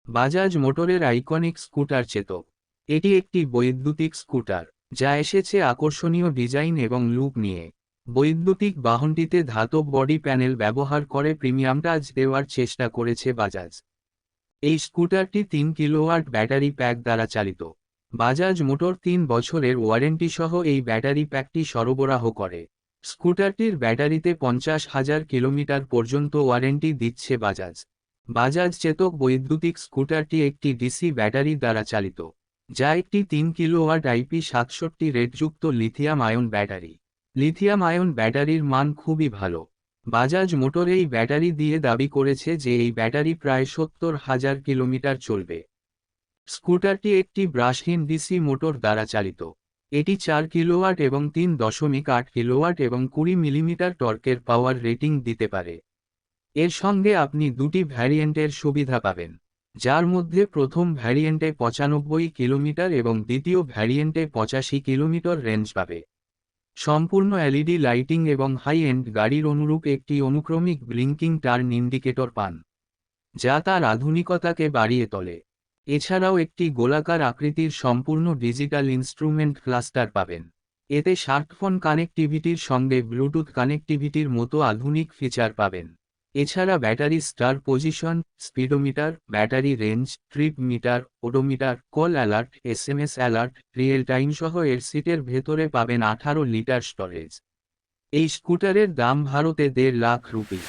বাজাজ মোটরের iconic scooter Chetak. এটি একটি বৈদ্যুতিক স্কুটার যা এসেছে আকর্ষণীয় ডিজাইন এবং লুক নিয়ে। বৈদ্যুতিক বাহনটিতে ধাতব বডি প্যানেল ব্যবহার করে প্রিমিয়াম টাচ দেওয়ার চেষ্টা করেছে বাজাজ। এই স্কুটারটি 3 কিলোওয়াট ব্যাটারি প্যাক দ্বারা চালিত। বাজাজ মোটর 3 বছরের ওয়ারেন্টি সহ এই ব্যাটারি প্যাকটি সরবরাহ করে। স্কুটারটির ব্যাটারিতে 50,000 কিলোমিটার পর্যন্ত ওয়ারেন্টি দিচ্ছে বাজাজ। বাজাজ চেতক বৈদ্যুতিক স্কুটারটি একটি ডিসি ব্যাটারি দ্বারা চালিত, যা একটি 3 কিলোওয়াট IP67 রেটযুক্ত lithium ion battery. Lithium ion ব্যাটারির মান খুবই ভালো। বাজাজ মোটর এই ব্যাটারি দিয়ে দাবি করেছে যে এই ব্যাটারি প্রায় 70,000 কিলোমিটার চলবে। স্কুটারটি একটি ব্রাশহীন ডিসি মোটর দ্বারা চালিত। এটি 4 কিলোওয়াট এবং 3.8 কিলোওয়াট এবং 20 মিলিমিটার টর্কের পাওয়ার রেটিং দিতে পারে। এর সঙ্গে আপনি দুটি ভ্যারিয়েন্টের সুবিধা পাবেন, যার মধ্যে প্রথম ভ্যারিয়েন্টে 95 কিলোমিটার এবং দ্বিতীয় ভ্যারিয়েন্টে 85 কিলোমিটার রেঞ্জ পাবে। সম্পূর্ণ এলইডি লাইটিং এবং হাই এন্ড গাড়ির অনুরূপ একটি অনুক্রমিক ব্লিঙ্কিং টার্ন ইন্ডিকেটর পান, যা তার আধুনিকতাকে বাড়িয়ে তোলে। এছাড়াও একটি গোলাকার আকৃতির সম্পূর্ণ ডিজিটাল ইনস্ট্রুমেন্ট ক্লাস্টার পাবেন। এতে স্মার্টফোন কানেক্টিভিটির সঙ্গে ব্লুটুথ কানেক্টিভিটির মতো আধুনিক ফিচার পাবেন। এছাড়া battery star position, speedometer, battery range, trip meter, odometer, call alert, SMS alert, real time সহ এর সিটের ভেতরে পাবেন 18 লিটার স্টোরেজ। এই স্কুটারের দাম ভারতে 1.5 লাখ রুপি।